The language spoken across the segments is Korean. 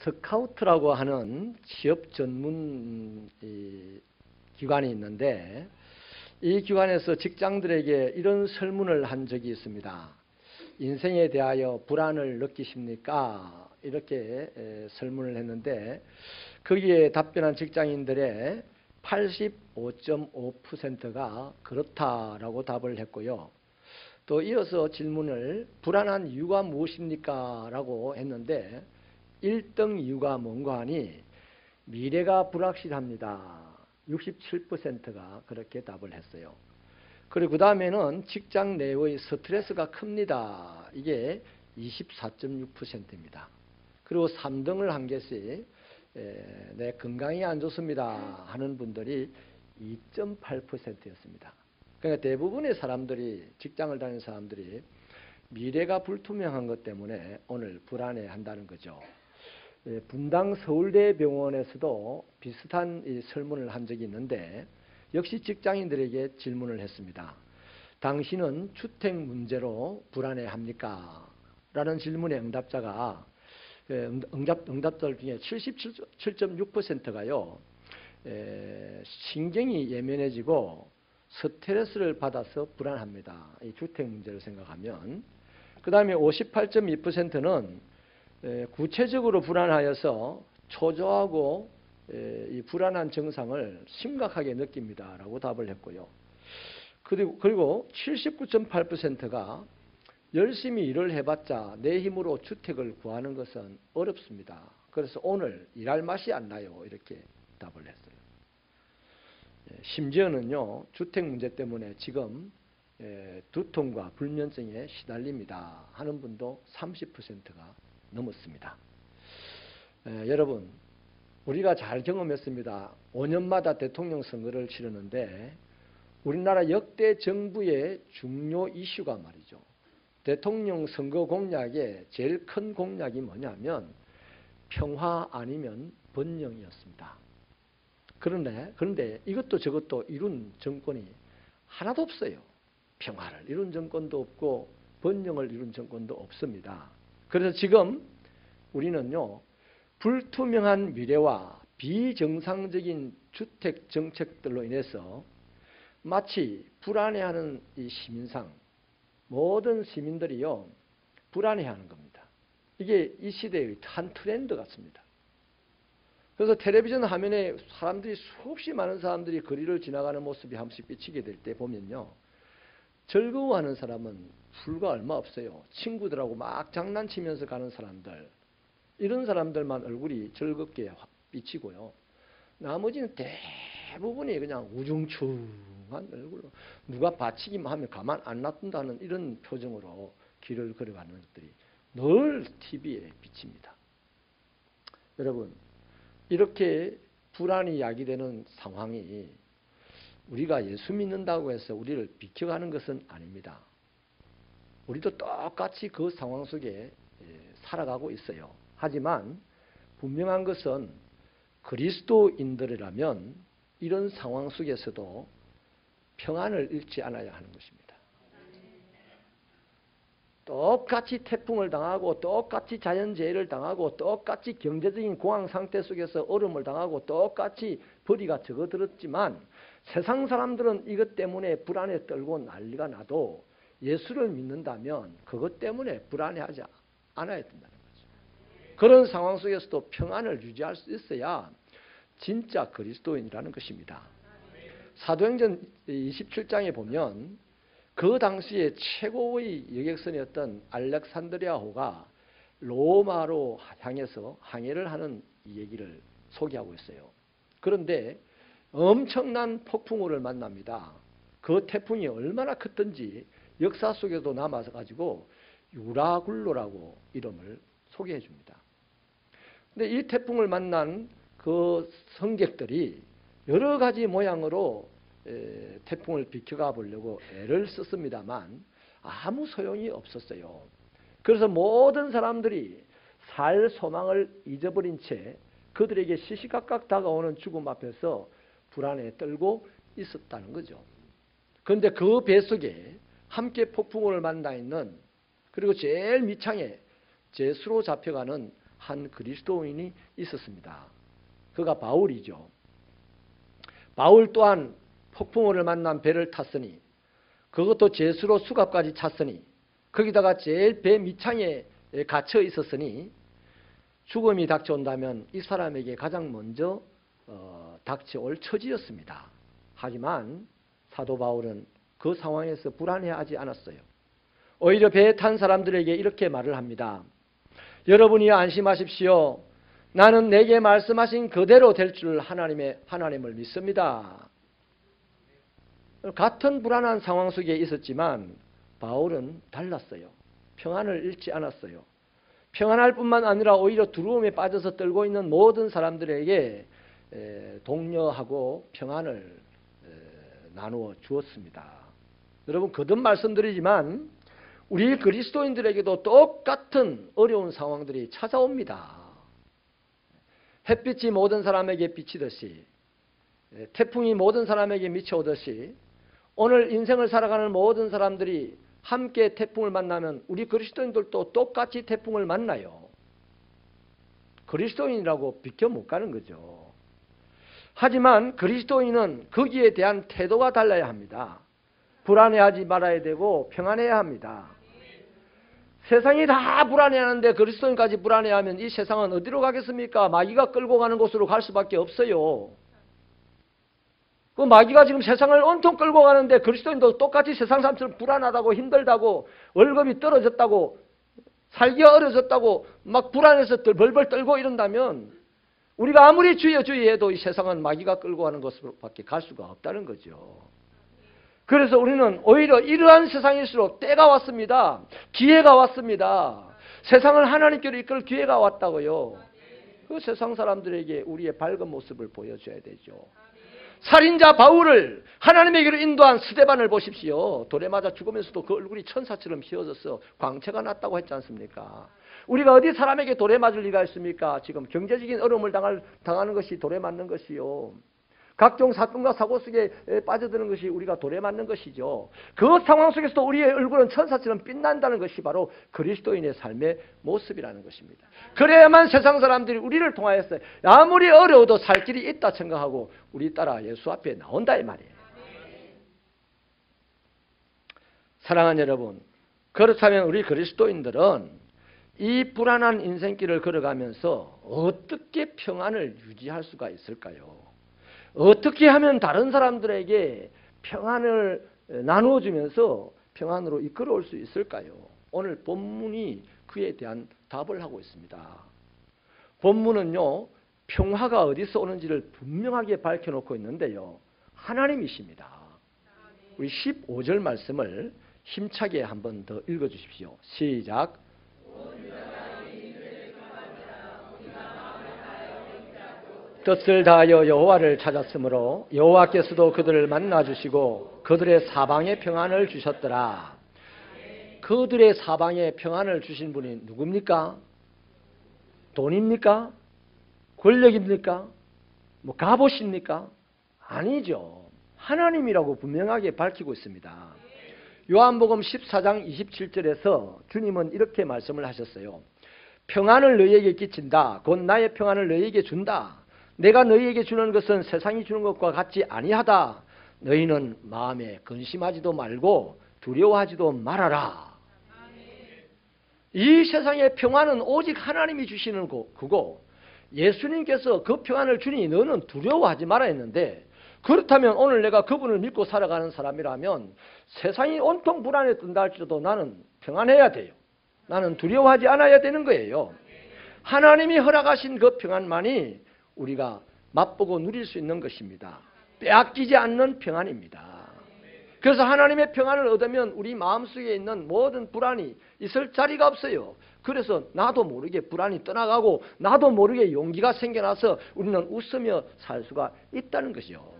스카우트라고 하는 취업 전문 기관이 있는데, 이 기관에서 직장들에게 이런 설문을 한 적이 있습니다. 인생에 대하여 불안을 느끼십니까? 이렇게 설문을 했는데, 거기에 답변한 직장인들의 85.5%가 그렇다라고 답을 했고요. 또 이어서 질문을 불안한 이유가 무엇입니까? 라고 했는데 1등 이유가 뭔가 하니 미래가 불확실합니다. 67%가 그렇게 답을 했어요. 그리고 그 다음에는 직장 내의 스트레스가 큽니다. 이게 24.6%입니다. 그리고 3등을 한 개씩 내 건강이 안 좋습니다 하는 분들이 2.8%였습니다. 그러니까 대부분의 사람들이, 직장을 다니는 사람들이 미래가 불투명한 것 때문에 오늘 불안해한다는 거죠. 분당 서울대병원에서도 비슷한 이 설문을 한 적이 있는데 역시 직장인들에게 질문을 했습니다. 당신은 주택 문제로 불안해합니까? 라는 질문의 응답자가 응답자들 중에 77.6%가요. 신경이 예민해지고 스트레스를 받아서 불안합니다. 이 주택 문제를 생각하면. 그 다음에 58.2%는 구체적으로 불안하여서 초조하고 이 불안한 증상을 심각하게 느낍니다. 라고 답을 했고요. 그리고 79.8%가 열심히 일을 해봤자 내 힘으로 주택을 구하는 것은 어렵습니다. 그래서 오늘 일할 맛이 안 나요. 이렇게 답을 했어요. 심지어는요, 주택 문제 때문에 지금 두통과 불면증에 시달립니다 하는 분도 30%가 넘었습니다. 여러분, 우리가 잘 경험했습니다. 5년마다 대통령 선거를 치르는데 우리나라 역대 정부의 중요 이슈가 말이죠. 대통령 선거 공약의 제일 큰 공약이 뭐냐면 평화 아니면 번영이었습니다. 그런데 이것도 저것도 이룬 정권이 하나도 없어요. 평화를 이룬 정권도 없고 번영을 이룬 정권도 없습니다. 그래서 지금 우리는요, 불투명한 미래와 비정상적인 주택 정책들로 인해서 마치 불안해하는 이 시민상, 모든 시민들이요, 불안해하는 겁니다. 이게 이 시대의 한 트렌드 같습니다. 그래서 텔레비전 화면에 사람들이, 수없이 많은 사람들이 거리를 지나가는 모습이 한 번씩 비치게 될 때 보면요, 즐거워하는 사람은 불과 얼마 없어요. 친구들하고 막 장난치면서 가는 사람들, 이런 사람들만 얼굴이 즐겁게 비치고요. 나머지는 대부분이 그냥 우중충한 얼굴로, 누가 받치기만 하면 가만 안 놔둔다는 이런 표정으로 길을 걸어가는 것들이 늘 TV에 비칩니다. 여러분, 이렇게 불안이 야기되는 상황이 우리가 예수 믿는다고 해서 우리를 비켜가는 것은 아닙니다. 우리도 똑같이 그 상황 속에 살아가고 있어요. 하지만 분명한 것은 그리스도인들이라면 이런 상황 속에서도 평안을 잃지 않아야 하는 것입니다. 똑같이 태풍을 당하고 똑같이 자연재해를 당하고 똑같이 경제적인 공황 상태 속에서 어려움을 당하고 똑같이 벌이가 적어들었지만 세상 사람들은 이것 때문에 불안에 떨고 난리가 나도 예수를 믿는다면 그것 때문에 불안해하지 않아야 된다는 거죠. 그런 상황 속에서도 평안을 유지할 수 있어야 진짜 그리스도인이라는 것입니다. 사도행전 27장에 보면 그 당시에 최고의 여객선이었던 알렉산드리아호가 로마로 향해서 항해를 하는 이 얘기를 소개하고 있어요. 그런데 엄청난 폭풍우를 만납니다. 그 태풍이 얼마나 컸던지 역사 속에도 남아서 가지고 유라굴로라고 이름을 소개해 줍니다. 근데 이 태풍을 만난 그 승객들이 여러 가지 모양으로 태풍을 비켜가 보려고 애를 썼습니다만 아무 소용이 없었어요. 그래서 모든 사람들이 살 소망을 잊어버린 채 그들에게 시시각각 다가오는 죽음 앞에서 불안에 떨고 있었다는 거죠. 그런데 그 배 속에 함께 폭풍우를 만나 있는, 그리고 제일 밑창에 제수로 잡혀가는 한 그리스도인이 있었습니다. 그가 바울이죠. 바울 또한 폭풍우를 만난 배를 탔으니 그것도 제수로 수갑까지 찼으니 거기다가 제일 배 밑창에 갇혀 있었으니 죽음이 닥쳐온다면 이 사람에게 가장 먼저 닥쳐올 처지였습니다. 하지만 사도 바울은 그 상황에서 불안해하지 않았어요. 오히려 배에 탄 사람들에게 이렇게 말을 합니다. 여러분이 안심하십시오. 나는 내게 말씀하신 그대로 될 줄 하나님을 믿습니다. 같은 불안한 상황 속에 있었지만 바울은 달랐어요. 평안을 잃지 않았어요. 평안할 뿐만 아니라 오히려 두려움에 빠져서 떨고 있는 모든 사람들에게 독려하고 평안을 나누어 주었습니다. 여러분 거듭 말씀드리지만 우리 그리스도인들에게도 똑같은 어려운 상황들이 찾아옵니다. 햇빛이 모든 사람에게 비치듯이 태풍이 모든 사람에게 미쳐오듯이 오늘 인생을 살아가는 모든 사람들이 함께 태풍을 만나면 우리 그리스도인들도 똑같이 태풍을 만나요. 그리스도인이라고 비켜 못 가는 거죠. 하지만 그리스도인은 거기에 대한 태도가 달라야 합니다. 불안해하지 말아야 되고 평안해야 합니다. 세상이 다 불안해하는데 그리스도인까지 불안해하면 이 세상은 어디로 가겠습니까? 마귀가 끌고 가는 곳으로 갈 수밖에 없어요. 그 마귀가 지금 세상을 온통 끌고 가는데 그리스도인도 똑같이 세상 사람처럼 불안하다고 힘들다고 월급이 떨어졌다고 살기가 어려졌다고 막 불안해서 벌벌 떨고 이런다면 우리가 아무리 주여 주의해도 이 세상은 마귀가 끌고 가는 곳으로밖에 갈 수가 없다는 거죠. 그래서 우리는 오히려 이러한 세상일수록 때가 왔습니다. 기회가 왔습니다. 세상을 하나님께로 이끌 기회가 왔다고요. 그 세상 사람들에게 우리의 밝은 모습을 보여줘야 되죠. 살인자 바울을 하나님에게로 인도한 스데반을 보십시오. 돌에 맞아 죽으면서도 그 얼굴이 천사처럼 휘어져서 광채가 났다고 했지 않습니까? 우리가 어디 사람에게 돌에 맞을 리가 있습니까? 지금 경제적인 어려움을 당하는 것이 돌에 맞는 것이요. 각종 사건과 사고 속에 빠져드는 것이 우리가 돌에 맞는 것이죠. 그 상황 속에서도 우리의 얼굴은 천사처럼 빛난다는 것이 바로 그리스도인의 삶의 모습이라는 것입니다. 그래야만 세상 사람들이 우리를 통하여서 아무리 어려워도 살 길이 있다 생각하고 우리 따라 예수 앞에 나온다 이 말이에요. 사랑하는 여러분, 그렇다면 우리 그리스도인들은 이 불안한 인생길을 걸어가면서 어떻게 평안을 유지할 수가 있을까요? 어떻게 하면 다른 사람들에게 평안을 나누어주면서 평안으로 이끌어올 수 있을까요? 오늘 본문이 그에 대한 답을 하고 있습니다. 본문은요, 평화가 어디서 오는지를 분명하게 밝혀놓고 있는데요. 하나님이십니다. 우리 15절 말씀을 힘차게 한 번 더 읽어주십시오. 시작. 뜻을 다하여 여호와를 찾았으므로 여호와께서도 그들을 만나주시고 그들의 사방에 평안을 주셨더라. 그들의 사방에 평안을 주신 분이 누굽니까? 돈입니까? 권력입니까? 뭐 갑옷입니까? 아니죠. 하나님이라고 분명하게 밝히고 있습니다. 요한복음 14장 27절에서 주님은 이렇게 말씀을 하셨어요. 평안을 너희에게 끼친다. 곧 나의 평안을 너희에게 준다. 내가 너희에게 주는 것은 세상이 주는 것과 같지 아니하다. 너희는 마음에 근심하지도 말고 두려워하지도 말아라. 이 세상의 평안은 오직 하나님이 주시는 그거. 예수님께서 그 평안을 주니 너는 두려워하지 말아 했는데, 그렇다면 오늘 내가 그분을 믿고 살아가는 사람이라면 세상이 온통 불안에 뜬다 할지라도 나는 평안해야 돼요. 나는 두려워하지 않아야 되는 거예요. 하나님이 허락하신 그 평안만이 우리가 맛보고 누릴 수 있는 것입니다. 빼앗기지 않는 평안입니다. 그래서 하나님의 평안을 얻으면 우리 마음속에 있는 모든 불안이 있을 자리가 없어요. 그래서 나도 모르게 불안이 떠나가고 나도 모르게 용기가 생겨나서 우리는 웃으며 살 수가 있다는 것이요.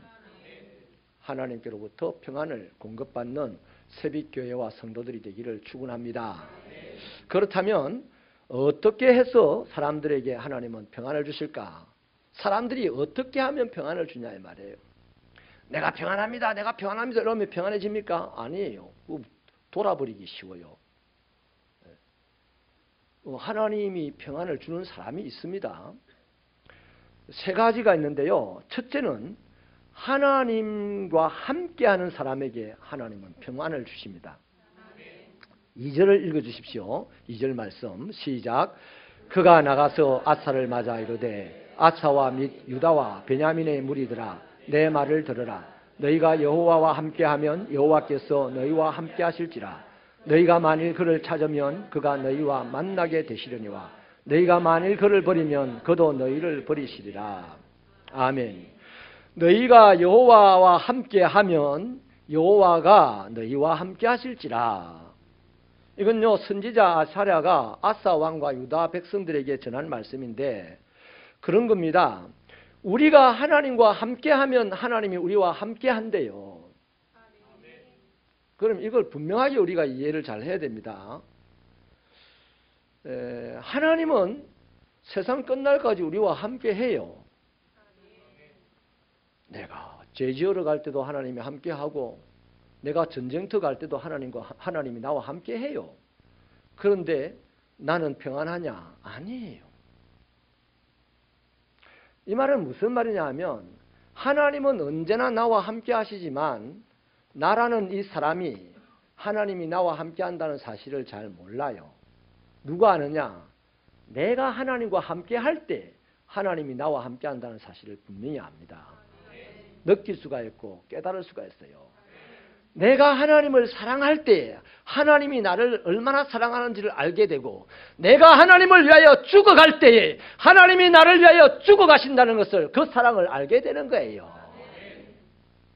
하나님께로부터 평안을 공급받는 새빛교회와 성도들이 되기를 축원합니다. 그렇다면 어떻게 해서 사람들에게 하나님은 평안을 주실까? 사람들이 어떻게 하면 평안을 주냐 이 말이에요. 내가 평안합니다. 내가 평안합니다. 이러면 평안해집니까? 아니에요. 돌아버리기 쉬워요. 하나님이 평안을 주는 사람이 있습니다. 세 가지가 있는데요. 첫째는 하나님과 함께하는 사람에게 하나님은 평안을 주십니다. 2절을 읽어주십시오. 2절 말씀 시작. 그가 나가서 아사를 맞아 이르되 아사와 및 유다와 베냐민의 무리들아 내 말을 들으라. 너희가 여호와와 함께하면 여호와께서 너희와 함께하실지라. 너희가 만일 그를 찾으면 그가 너희와 만나게 되시려니와 너희가 만일 그를 버리면 그도 너희를 버리시리라. 아멘. 너희가 여호와와 함께하면 여호와가 너희와 함께하실지라. 이건요 선지자 아사랴가 아사 왕과 유다 백성들에게 전한 말씀인데 그런 겁니다. 우리가 하나님과 함께하면 하나님이 우리와 함께한대요. 그럼 이걸 분명하게 우리가 이해를 잘 해야 됩니다. 하나님은 세상 끝날까지 우리와 함께해요. 내가 죄 지으러 갈 때도 하나님이 함께하고 내가 전쟁터 갈 때도 하나님이 나와 함께해요. 그런데 나는 평안하냐? 아니에요. 이 말은 무슨 말이냐 하면 하나님은 언제나 나와 함께 하시지만 나라는 이 사람이 하나님이 나와 함께 한다는 사실을 잘 몰라요. 누가 아느냐? 내가 하나님과 함께 할 때 하나님이 나와 함께 한다는 사실을 분명히 압니다. 느낄 수가 있고 깨달을 수가 있어요. 내가 하나님을 사랑할 때 하나님이 나를 얼마나 사랑하는지를 알게 되고 내가 하나님을 위하여 죽어갈 때에 하나님이 나를 위하여 죽어가신다는 것을 그 사랑을 알게 되는 거예요.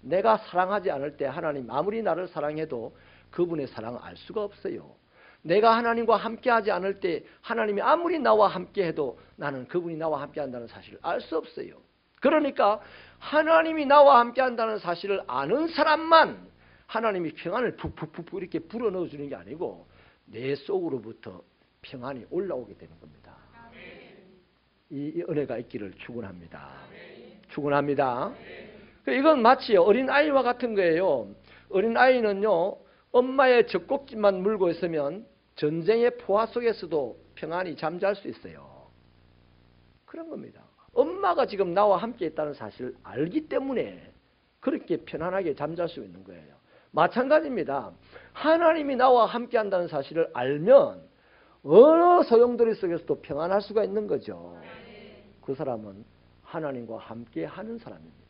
내가 사랑하지 않을 때 하나님 아무리 나를 사랑해도 그분의 사랑을 알 수가 없어요. 내가 하나님과 함께하지 않을 때 하나님이 아무리 나와 함께해도 나는 그분이 나와 함께한다는 사실을 알 수 없어요. 그러니까 하나님이 나와 함께한다는 사실을 아는 사람만 하나님이 평안을 푹푹푹 이렇게 불어넣어 주는 게 아니고 내 속으로부터 평안이 올라오게 되는 겁니다. 이 은혜가 있기를 축원합니다. 축원합니다. 이건 마치 어린아이와 같은 거예요. 어린아이는요 엄마의 젖꼭지만 물고 있으면 전쟁의 포화 속에서도 평안히 잠잘 수 있어요. 그런 겁니다. 엄마가 지금 나와 함께 있다는 사실을 알기 때문에 그렇게 편안하게 잠잘 수 있는 거예요. 마찬가지입니다. 하나님이 나와 함께 한다는 사실을 알면 어느 소용돌이 속에서도 평안할 수가 있는 거죠. 그 사람은 하나님과 함께 하는 사람입니다.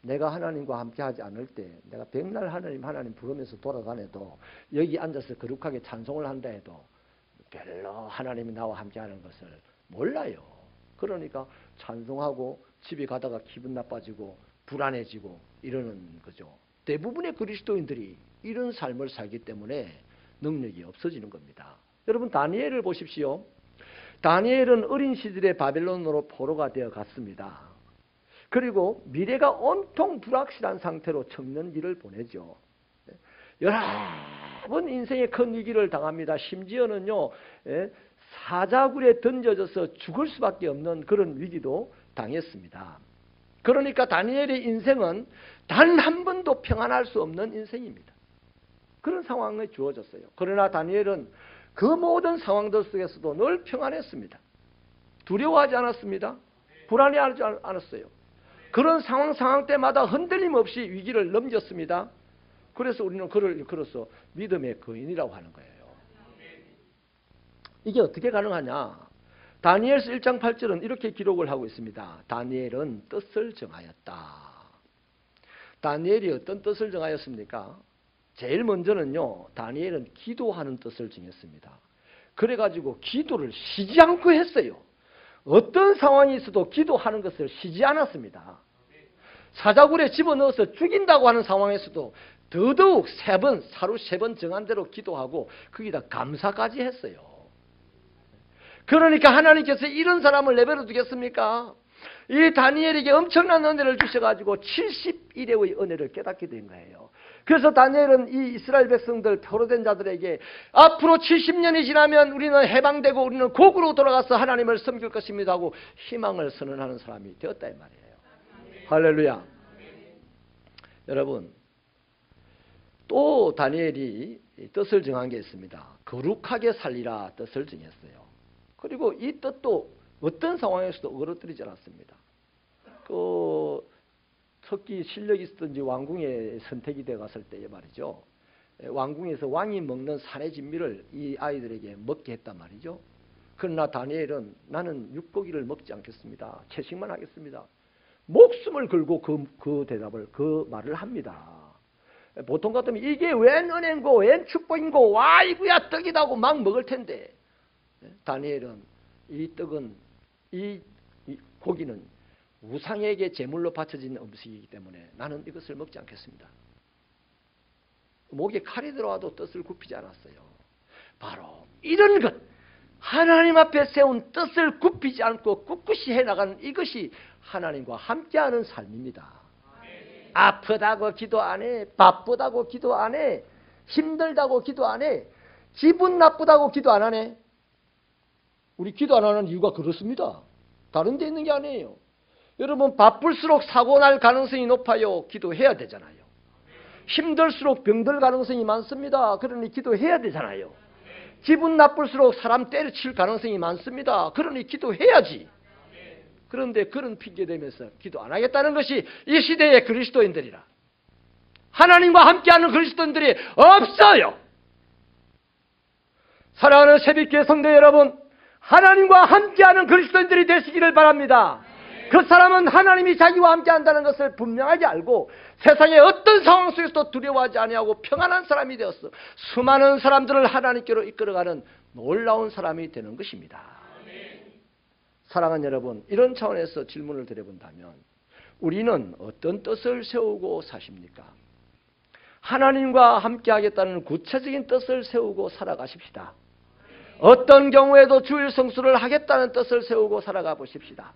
내가 하나님과 함께 하지 않을 때 내가 백날 하나님 부르면서 돌아다녀도 여기 앉아서 거룩하게 찬송을 한다 해도 별로 하나님이 나와 함께 하는 것을 몰라요. 그러니까 찬송하고 집에 가다가 기분 나빠지고 불안해지고 이러는 거죠. 대부분의 그리스도인들이 이런 삶을 살기 때문에 능력이 없어지는 겁니다. 여러분 다니엘을 보십시오. 다니엘은 어린 시절에 바벨론으로 포로가 되어 갔습니다. 그리고 미래가 온통 불확실한 상태로 청년기를 보내죠. 여러 번 인생의 큰 위기를 당합니다. 심지어는요 사자굴에 던져져서 죽을 수밖에 없는 그런 위기도 당했습니다. 그러니까 다니엘의 인생은 단 한 번도 평안할 수 없는 인생입니다. 그런 상황에 주어졌어요. 그러나 다니엘은 그 모든 상황들 속에서도 늘 평안했습니다. 두려워하지 않았습니다. 불안해하지 않았어요. 그런 상황 때마다 흔들림 없이 위기를 넘겼습니다. 그래서 우리는 그를 걸어서 믿음의 거인이라고 하는 거예요. 이게 어떻게 가능하냐? 다니엘서 1장 8절은 이렇게 기록을 하고 있습니다. 다니엘은 뜻을 정하였다. 다니엘이 어떤 뜻을 정하였습니까? 제일 먼저는요, 다니엘은 기도하는 뜻을 정했습니다. 그래가지고 기도를 쉬지 않고 했어요. 어떤 상황이 있어도 기도하는 것을 쉬지 않았습니다. 사자굴에 집어넣어서 죽인다고 하는 상황에서도 더더욱 하루 3번 정한 대로 기도하고 거기다 감사까지 했어요. 그러니까 하나님께서 이런 사람을 내버려 두겠습니까? 이 다니엘에게 엄청난 은혜를 주셔가지고 70일의 은혜를 깨닫게 된 거예요. 그래서 다니엘은 이 이스라엘 백성들 포로된 자들에게 앞으로 70년이 지나면 우리는 해방되고 우리는 고국으로 돌아가서 하나님을 섬길 것입니다 하고 희망을 선언하는 사람이 되었다 이 말이에요. 할렐루야. 여러분 또 다니엘이 뜻을 정한 게 있습니다. 거룩하게 살리라 뜻을 정했어요. 그리고 이 뜻도 어떤 상황에서도 어그러뜨리지 않았습니다. 특히 실력이 있었던지 왕궁에 선택이 되어 갔을 때에 말이죠. 왕궁에서 왕이 먹는 산의 진미를 이 아이들에게 먹게 했단 말이죠. 그러나 다니엘은 나는 육고기를 먹지 않겠습니다. 채식만 하겠습니다. 목숨을 걸고 그 대답을, 그 말을 합니다. 보통 같으면 이게 웬 은혜인고 웬 축복인고 와 이구야 떡이다고 막 먹을 텐데, 다니엘은 이 떡은 이 고기는 우상에게 제물로 바쳐진 음식이기 때문에 나는 이것을 먹지 않겠습니다. 목에 칼이 들어와도 뜻을 굽히지 않았어요. 바로 이런 것, 하나님 앞에 세운 뜻을 굽히지 않고 꿋꿋이 해나가는 이것이 하나님과 함께하는 삶입니다. 아프다고 기도 안 해, 바쁘다고 기도 안 해, 힘들다고 기도 안 해, 기분 나쁘다고 기도 안 하네. 우리 기도 안 하는 이유가 그렇습니다. 다른 데 있는 게 아니에요. 여러분, 바쁠수록 사고 날 가능성이 높아요. 기도해야 되잖아요. 힘들수록 병들 가능성이 많습니다. 그러니 기도해야 되잖아요. 기분 나쁠수록 사람 때려칠 가능성이 많습니다. 그러니 기도해야지. 그런데 그런 핑계 대면서 기도 안 하겠다는 것이 이 시대의 그리스도인들이라. 하나님과 함께하는 그리스도인들이 없어요. 사랑하는 새벽교회 성도 여러분, 하나님과 함께하는 그리스도인들이 되시기를 바랍니다. 그 사람은 하나님이 자기와 함께한다는 것을 분명하게 알고 세상의 어떤 상황 속에서도 두려워하지 아니하고 평안한 사람이 되었어 수많은 사람들을 하나님께로 이끌어가는 놀라운 사람이 되는 것입니다. 사랑하는 여러분, 이런 차원에서 질문을 드려본다면 우리는 어떤 뜻을 세우고 사십니까? 하나님과 함께하겠다는 구체적인 뜻을 세우고 살아가십시다. 어떤 경우에도 주일 성수를 하겠다는 뜻을 세우고 살아가 보십시다.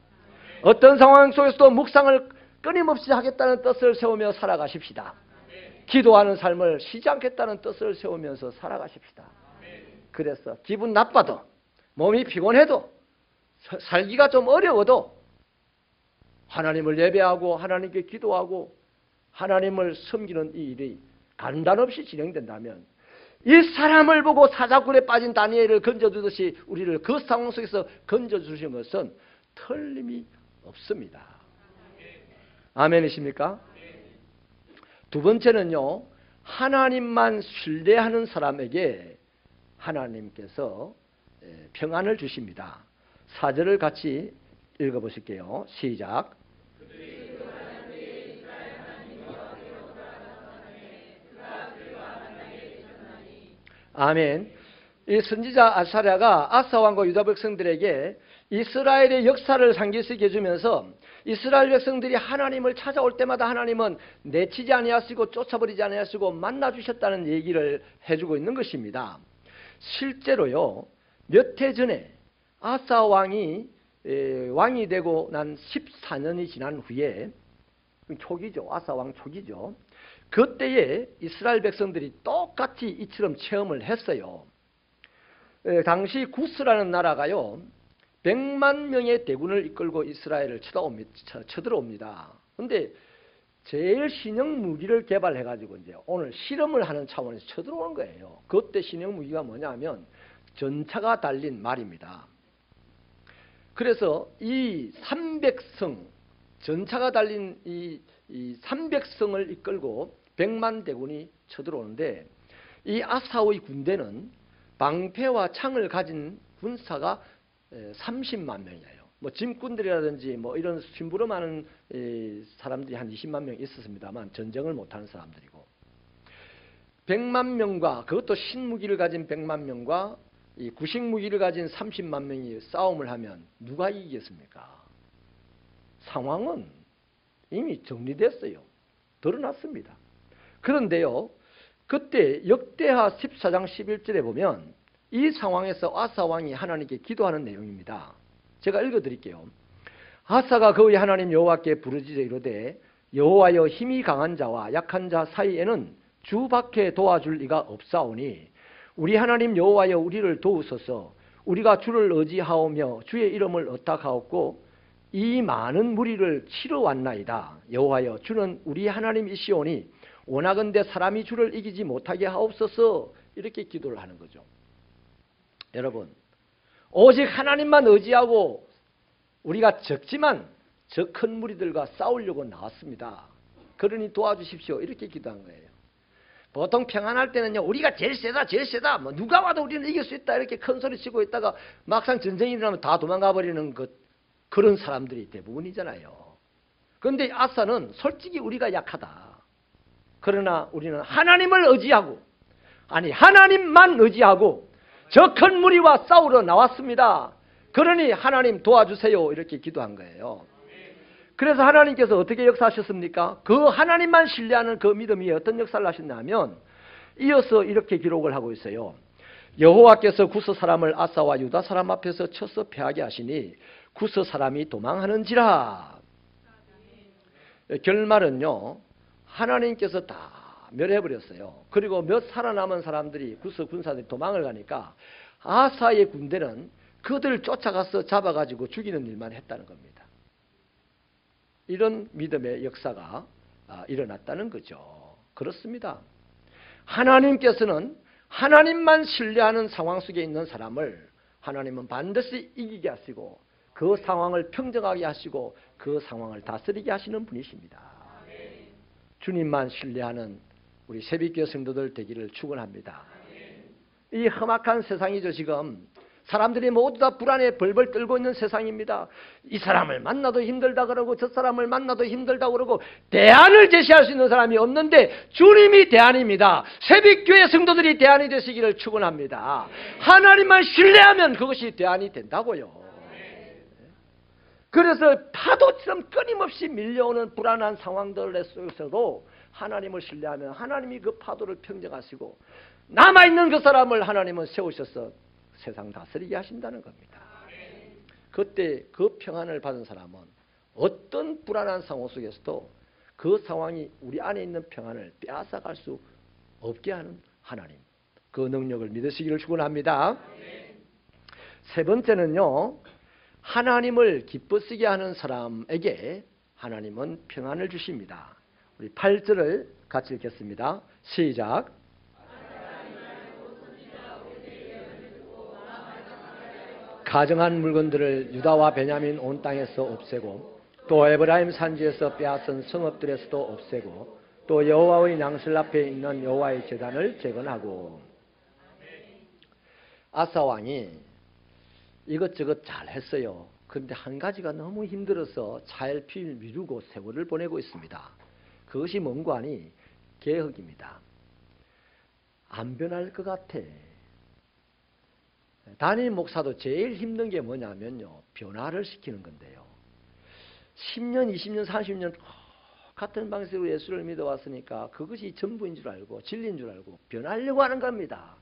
어떤 상황 속에서도 묵상을 끊임없이 하겠다는 뜻을 세우며 살아가십시다. 기도하는 삶을 쉬지 않겠다는 뜻을 세우면서 살아가십시다. 그래서 기분 나빠도 몸이 피곤해도 살기가 좀 어려워도 하나님을 예배하고 하나님께 기도하고 하나님을 섬기는 이 일이 간단없이 진행된다면 이 사람을 보고 사자굴에 빠진 다니엘을 건져주듯이 우리를 그 상황 속에서 건져주신 것은 틀림이 없습니다. 아멘이십니까? 두 번째는요, 하나님만 신뢰하는 사람에게 하나님께서 평안을 주십니다. 4절을 같이 읽어보실게요. 시작. 아멘. 이 선지자 아사랴가 아사 왕과 유다 백성들에게 이스라엘의 역사를 상기시켜 주면서 이스라엘 백성들이 하나님을 찾아올 때마다 하나님은 내치지 아니하시고 쫓아버리지 아니하시고 만나주셨다는 얘기를 해주고 있는 것입니다. 실제로요, 몇 해 전에 아사 왕이 되고 난 14년이 지난 후에, 초기죠. 아사 왕 초기죠. 그때에 이스라엘 백성들이 똑같이 이처럼 체험을 했어요. 당시 구스라는 나라가요, 100만 명의 대군을 이끌고 이스라엘을 쳐들어옵니다. 그런데 제일 신형 무기를 개발해가지고 이제 오늘 실험을 하는 차원에서 쳐들어오는 거예요. 그때 신형 무기가 뭐냐면 전차가 달린 말입니다. 그래서 이 300성, 전차가 달린 이 300성을 이끌고 100만 대군이 쳐들어오는데 이 아사의 군대는 방패와 창을 가진 군사가 30만 명이에요. 뭐 짐꾼들이라든지 뭐 이런 심부름하는 사람들이 한 20만 명 있었습니다만 전쟁을 못하는 사람들이고 100만 명과 그것도 신무기를 가진 100만 명과 이 구식무기를 가진 30만 명이 싸움을 하면 누가 이기겠습니까? 상황은 이미 정리됐어요. 드러났습니다. 그런데요, 그때 역대하 14장 11절에 보면 이 상황에서 아사 왕이 하나님께 기도하는 내용입니다. 제가 읽어드릴게요. 아사가 그의 하나님 여호와께 부르짖어 이르되 여호와여, 힘이 강한 자와 약한 자 사이에는 주밖에 도와줄 이가 없사오니 우리 하나님 여호와여, 우리를 도우소서. 우리가 주를 의지하오며 주의 이름을 의탁하옵고 이 많은 무리를 치러 왔나이다. 여호와여, 주는 우리 하나님이시오니 원하건대 사람이 주를 이기지 못하게 하옵소서. 이렇게 기도를 하는 거죠. 여러분, 오직 하나님만 의지하고 우리가 적지만 저 큰 무리들과 싸우려고 나왔습니다. 그러니 도와주십시오. 이렇게 기도한 거예요. 보통 평안할 때는요, 우리가 제일 세다, 제일 세다, 뭐 누가 와도 우리는 이길 수 있다, 이렇게 큰 소리 치고 있다가 막상 전쟁이 일어나면 다 도망가 버리는 그런 사람들이 대부분이잖아요. 그런데 아사는 솔직히 우리가 약하다. 그러나 우리는 하나님을 의지하고, 아니 하나님만 의지하고 저 큰 무리와 싸우러 나왔습니다. 그러니 하나님 도와주세요. 이렇게 기도한 거예요. 그래서 하나님께서 어떻게 역사하셨습니까? 그 하나님만 신뢰하는 그 믿음이 어떤 역사를 하셨냐면 이어서 이렇게 기록을 하고 있어요. 여호와께서 구스 사람을 아사와 유다 사람 앞에서 쳐서 패하게 하시니 구스 사람이 도망하는지라. 결말은요, 하나님께서 다 멸해버렸어요. 그리고 몇 살아남은 사람들이 구스 군사들이 도망을 가니까 아사의 군대는 그들을 쫓아가서 잡아가지고 죽이는 일만 했다는 겁니다. 이런 믿음의 역사가 일어났다는 거죠. 그렇습니다. 하나님께서는 하나님만 신뢰하는 상황 속에 있는 사람을 하나님은 반드시 이기게 하시고 그 상황을 평정하게 하시고 그 상황을 다스리게 하시는 분이십니다. 주님만 신뢰하는 우리 새벽교회 성도들 되기를 축원합니다. 이 험악한 세상이죠. 지금 사람들이 모두 다 불안에 벌벌 떨고 있는 세상입니다. 이 사람을 만나도 힘들다 그러고 저 사람을 만나도 힘들다 그러고 대안을 제시할 수 있는 사람이 없는데 주님이 대안입니다. 새벽교회 성도들이 대안이 되시기를 축원합니다. 하나님만 신뢰하면 그것이 대안이 된다고요. 그래서 파도처럼 끊임없이 밀려오는 불안한 상황들 속에서도 하나님을 신뢰하면 하나님이 그 파도를 평정하시고 남아있는 그 사람을 하나님은 세우셔서 세상 다스리게 하신다는 겁니다. 그때 그 평안을 받은 사람은 어떤 불안한 상황 속에서도 그 상황이 우리 안에 있는 평안을 빼앗아갈 수 없게 하는 하나님, 그 능력을 믿으시기를 축원합니다. 세 번째는요, 하나님을 기쁘시게 하는 사람에게 하나님은 평안을 주십니다. 우리 8절을 같이 읽겠습니다. 시작. 가정한 물건들을 유다와 베냐민 온 땅에서 없애고 또 에브라임 산지에서 빼앗은 성읍들에서도 없애고 또 여호와의 낭실 앞에 있는 여호와의 제단을 재건하고. 아사 왕이 이것저것 잘 했어요. 그런데 한 가지가 너무 힘들어서 차일피일 미루고 세월을 보내고 있습니다. 그것이 뭔가 하니 개혁입니다. 안 변할 것 같아. 담임 목사도 제일 힘든 게 뭐냐면요, 변화를 시키는 건데요. 10년, 20년, 30년 같은 방식으로 예수를 믿어왔으니까 그것이 전부인 줄 알고 진리인 줄 알고 변하려고 하는 겁니다.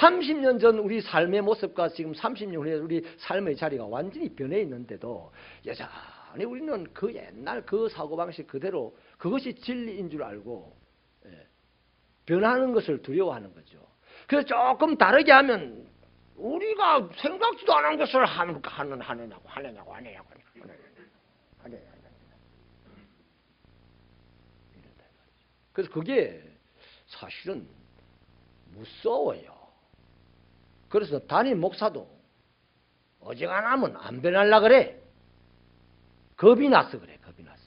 30년 전 우리 삶의 모습과 지금 30년 후에 우리 삶의 자리가 완전히 변해 있는데도 여전히 우리는 그 옛날 그 사고방식 그대로 그것이 진리인 줄 알고 변하는 것을 두려워하는 거죠. 그래서 조금 다르게 하면 우리가 생각지도 않은 것을 하느냐고. 그래서 그게 사실은 무서워요. 그래서 담임 목사도 어지간하면 안 변하려고 그래. 겁이 나서 그래. 겁이 나서.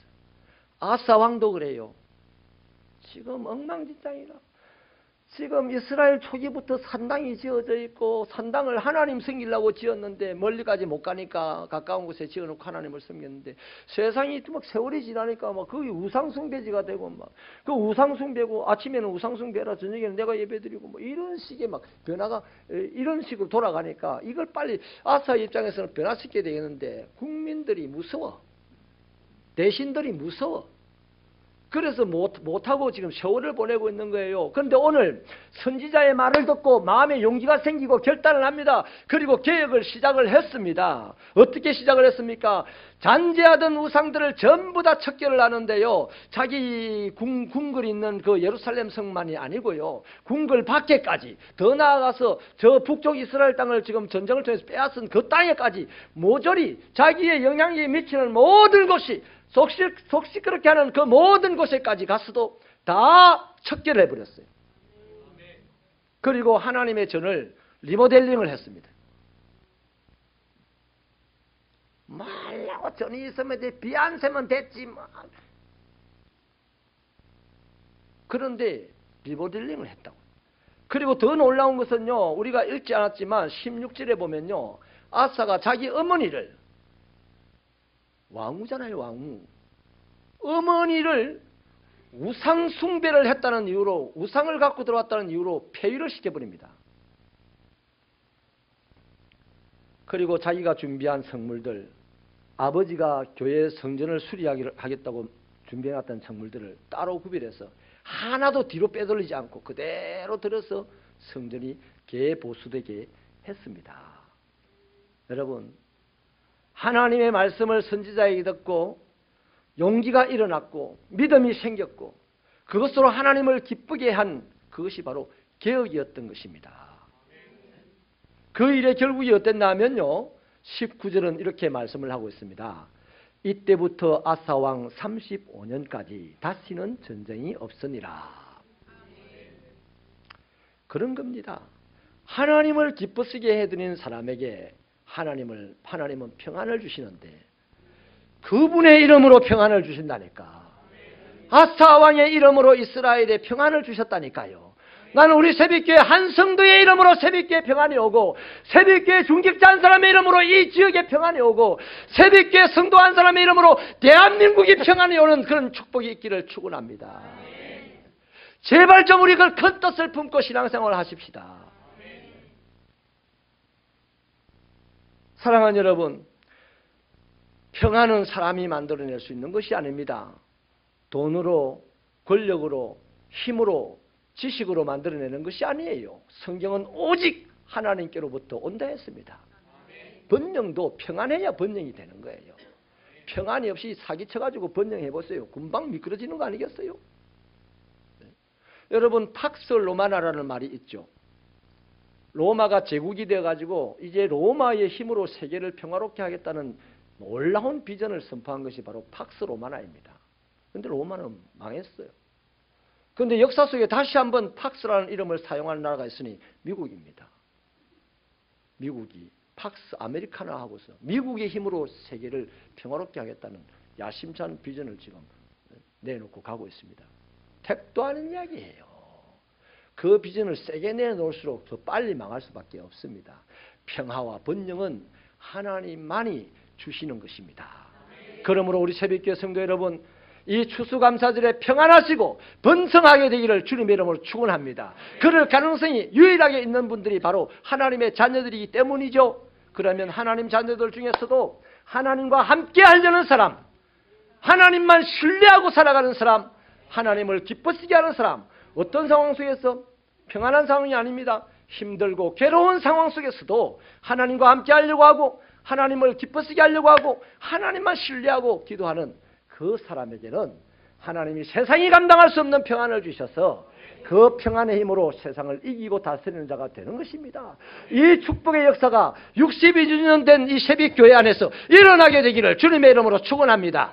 아사 왕도 그래요. 지금 엉망진창이라. 지금 이스라엘 초기부터 산당이 지어져 있고 산당을 하나님 섬기려고 지었는데 멀리까지 못 가니까 가까운 곳에 지어놓고 하나님을 섬겼는데 세상이 막 세월이 지나니까 막 그게 우상숭배지가 되고 막 그 우상숭배고 아침에는 우상숭배라 저녁에는 내가 예배드리고 뭐 이런 식의 막 변화가 이런 식으로 돌아가니까 이걸 빨리 아사 입장에서는 변화시켜야 되겠는데 국민들이 무서워. 대신들이 무서워. 그래서 못하고 지금 세월을 보내고 있는 거예요. 그런데 오늘 선지자의 말을 듣고 마음에 용기가 생기고 결단을 합니다. 그리고 개혁을 시작을 했습니다. 어떻게 시작을 했습니까? 잔재하던 우상들을 전부 다 척결을 하는데요. 자기 궁궐 있는 그 예루살렘 성만이 아니고요. 궁궐 밖에까지 더 나아가서 저 북쪽 이스라엘 땅을 지금 전쟁을 통해서 빼앗은 그 땅에까지 모조리 자기의 영향력이 미치는 모든 곳이 속시 그렇게 하는 그 모든 곳에까지 가서도 다 척결해 버렸어요. 그리고 하나님의 전을 리모델링을 했습니다. 말라고 전이 있으면 돼. 비 안 새면 됐지 뭐. 그런데 리모델링을 했다고. 그리고 더 놀라운 것은요, 우리가 읽지 않았지만 16절에 보면요, 아사가 자기 어머니를, 왕후잖아요, 왕후. 어머니를 우상 숭배를 했다는 이유로, 우상을 갖고 들어왔다는 이유로 폐위를 시켜버립니다. 그리고 자기가 준비한 성물들, 아버지가 교회 성전을 수리하겠다고 준비해놨던 성물들을 따로 구별해서 하나도 뒤로 빼돌리지 않고 그대로 들어서 성전이 개보수되게 했습니다. 여러분, 하나님의 말씀을 선지자에게 듣고 용기가 일어났고 믿음이 생겼고 그것으로 하나님을 기쁘게 한 그것이 바로 개혁이었던 것입니다. 그 일의 결국이 어땠나 하면요, 19절은 이렇게 말씀을 하고 있습니다. 이때부터 아사왕 35년까지 다시는 전쟁이 없으니라. 그런 겁니다. 하나님을 기쁘시게 해드리는 사람에게 하나님은 평안을 주시는데 그분의 이름으로 평안을 주신다니까. 아사 왕의 이름으로 이스라엘에 평안을 주셨다니까요. 나는 우리 새벽교회 한 성도의 이름으로 새벽교회 평안이 오고, 새벽교회 중직자 한 사람의 이름으로 이 지역에 평안이 오고, 새벽교회 성도 한 사람의 이름으로 대한민국이 평안이 오는 그런 축복이 있기를 축원합니다. 제발 좀 우리 그 큰 뜻을 품고 신앙생활을 하십시다. 사랑하는 여러분, 평안은 사람이 만들어낼 수 있는 것이 아닙니다. 돈으로, 권력으로, 힘으로, 지식으로 만들어내는 것이 아니에요. 성경은 오직 하나님께로부터 온다 했습니다. 번영도 평안해야 번영이 되는 거예요. 평안이 없이 사기쳐가지고 번영해보세요. 금방 미끄러지는 거 아니겠어요? 네. 여러분, 팍스 로마나라는 말이 있죠. 로마가 제국이 되어가지고 이제 로마의 힘으로 세계를 평화롭게 하겠다는 놀라운 비전을 선포한 것이 바로 팍스 로마나입니다. 그런데 로마는 망했어요. 그런데 역사 속에 다시 한번 팍스라는 이름을 사용하는 나라가 있으니 미국입니다. 미국이 팍스 아메리카나 하고서 미국의 힘으로 세계를 평화롭게 하겠다는 야심찬 비전을 지금 내놓고 가고 있습니다. 택도 아닌 이야기예요. 그 비전을 세게 내놓을수록 더 빨리 망할 수밖에 없습니다. 평화와 번영은 하나님만이 주시는 것입니다. 그러므로 우리 새벽교회 성도 여러분, 이 추수감사절에 평안하시고 번성하게 되기를 주님의 이름으로 축원합니다. 그럴 가능성이 유일하게 있는 분들이 바로 하나님의 자녀들이기 때문이죠. 그러면 하나님 자녀들 중에서도 하나님과 함께 하려는 사람, 하나님만 신뢰하고 살아가는 사람, 하나님을 기쁘시게 하는 사람, 어떤 상황 속에서 평안한 상황이 아닙니다. 힘들고 괴로운 상황 속에서도 하나님과 함께 하려고 하고 하나님을 기쁘시게 하려고 하고 하나님만 신뢰하고 기도하는 그 사람에게는 하나님이 세상이 감당할 수 없는 평안을 주셔서 그 평안의 힘으로 세상을 이기고 다스리는 자가 되는 것입니다. 이 축복의 역사가 62주년 된 이 새벽교회 안에서 일어나게 되기를 주님의 이름으로 축원합니다.